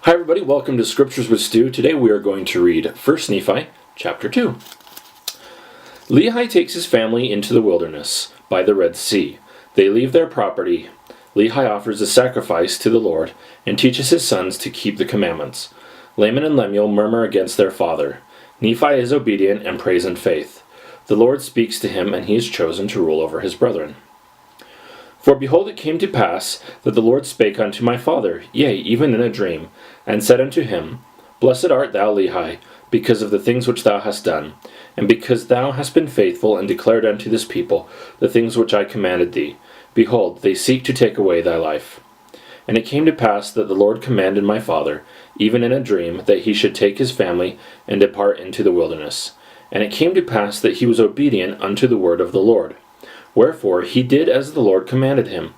Hi everybody, welcome to Scriptures with Stu. Today we are going to read 1 Nephi, chapter 2. Lehi takes his family into the wilderness by the Red Sea. They leave their property. Lehi offers a sacrifice to the Lord and teaches his sons to keep the commandments. Laman and Lemuel murmur against their father. Nephi is obedient and prays in faith. The Lord speaks to him and he is chosen to rule over his brethren. For behold, it came to pass that the Lord spake unto my father, yea, even in a dream, and said unto him, Blessed art thou, Lehi, because of the things which thou hast done, and because thou hast been faithful and declared unto this people the things which I commanded thee. Behold, they seek to take away thy life. And it came to pass that the Lord commanded my father, even in a dream, that he should take his family and depart into the wilderness. And it came to pass that he was obedient unto the word of the Lord. Wherefore he did as the Lord commanded him.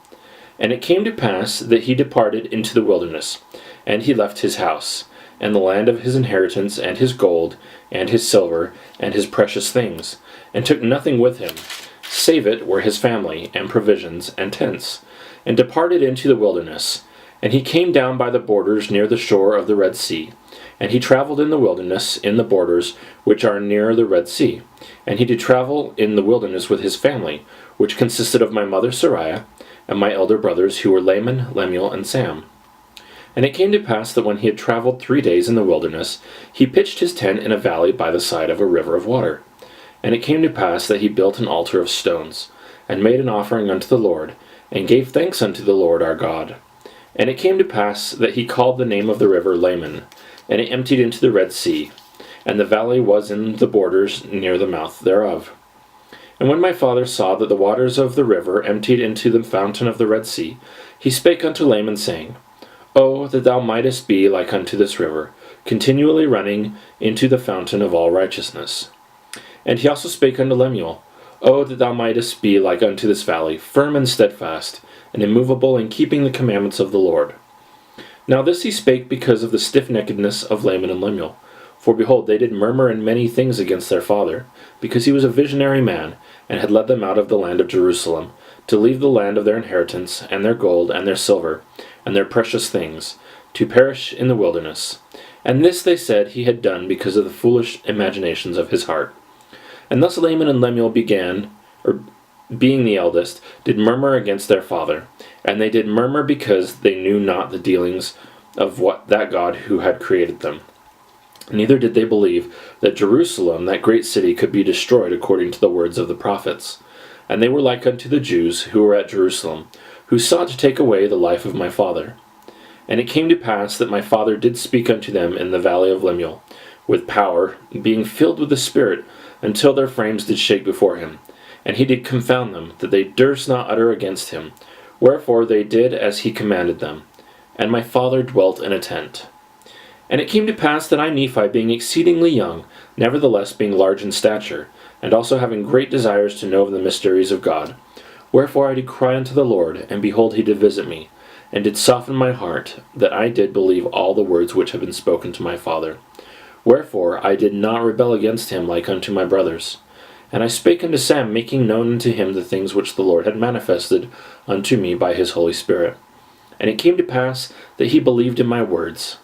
And it came to pass that he departed into the wilderness, and he left his house, and the land of his inheritance, and his gold, and his silver, and his precious things, and took nothing with him, save it were his family, and provisions, and tents, and departed into the wilderness. And he came down by the borders near the shore of the Red Sea, and he traveled in the wilderness in the borders which are near the Red Sea. And he did travel in the wilderness with his family, which consisted of my mother Sariah, and my elder brothers, who were Laman, Lemuel, and Sam. And it came to pass that when he had traveled 3 days in the wilderness, he pitched his tent in a valley by the side of a river of water. And it came to pass that he built an altar of stones, and made an offering unto the Lord, and gave thanks unto the Lord our God. And it came to pass that he called the name of the river Laman, and it emptied into the Red Sea, and the valley was in the borders near the mouth thereof. And when my father saw that the waters of the river emptied into the fountain of the Red Sea, he spake unto Laman, saying, O that thou mightest be like unto this river, continually running into the fountain of all righteousness. And he also spake unto Lemuel, O that thou mightest be like unto this valley, firm and steadfast, and immovable in keeping the commandments of the Lord. Now this he spake because of the stiffneckedness of Laman and Lemuel. For behold, they did murmur in many things against their father, because he was a visionary man, and had led them out of the land of Jerusalem, to leave the land of their inheritance, and their gold, and their silver, and their precious things, to perish in the wilderness. And this, they said, he had done because of the foolish imaginations of his heart. And thus Laman and Lemuel being the eldest, did murmur against their father. And they did murmur because they knew not the dealings of that God who had created them. Neither did they believe that Jerusalem, that great city, could be destroyed according to the words of the prophets. And they were like unto the Jews who were at Jerusalem, who sought to take away the life of my father. And it came to pass that my father did speak unto them in the valley of Lemuel, with power, being filled with the Spirit, until their frames did shake before him. And he did confound them, that they durst not utter against him. Wherefore they did as he commanded them. And my father dwelt in a tent. And it came to pass that I, Nephi, being exceedingly young, nevertheless being large in stature, and also having great desires to know of the mysteries of God, wherefore I did cry unto the Lord, and behold, he did visit me, and did soften my heart, that I did believe all the words which have been spoken to my father. Wherefore I did not rebel against him like unto my brothers. And I spake unto Sam, making known unto him the things which the Lord had manifested unto me by his Holy Spirit. And it came to pass that he believed in my words.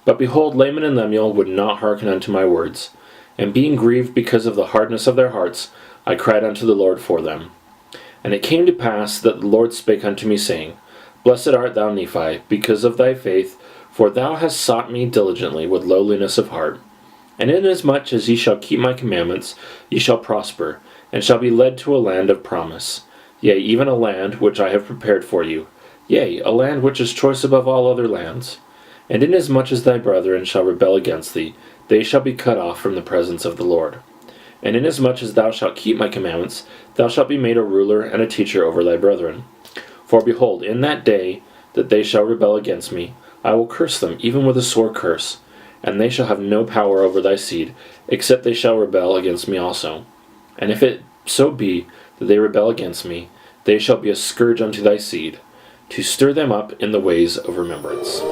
But behold, Laman and Lemuel would not hearken unto my words. And being grieved because of the hardness of their hearts, I cried unto the Lord for them. And it came to pass that the Lord spake unto me, saying, Blessed art thou, Nephi, because of thy faith, for thou hast sought me diligently with lowliness of heart. And inasmuch as ye shall keep my commandments, ye shall prosper, and shall be led to a land of promise, yea, even a land which I have prepared for you, yea, a land which is choice above all other lands. And inasmuch as thy brethren shall rebel against thee, they shall be cut off from the presence of the Lord. And inasmuch as thou shalt keep my commandments, thou shalt be made a ruler and a teacher over thy brethren. For behold, in that day that they shall rebel against me, I will curse them, even with a sore curse, and they shall have no power over thy seed, except they shall rebel against me also. And if it so be that they rebel against me, they shall be a scourge unto thy seed, to stir them up in the ways of remembrance.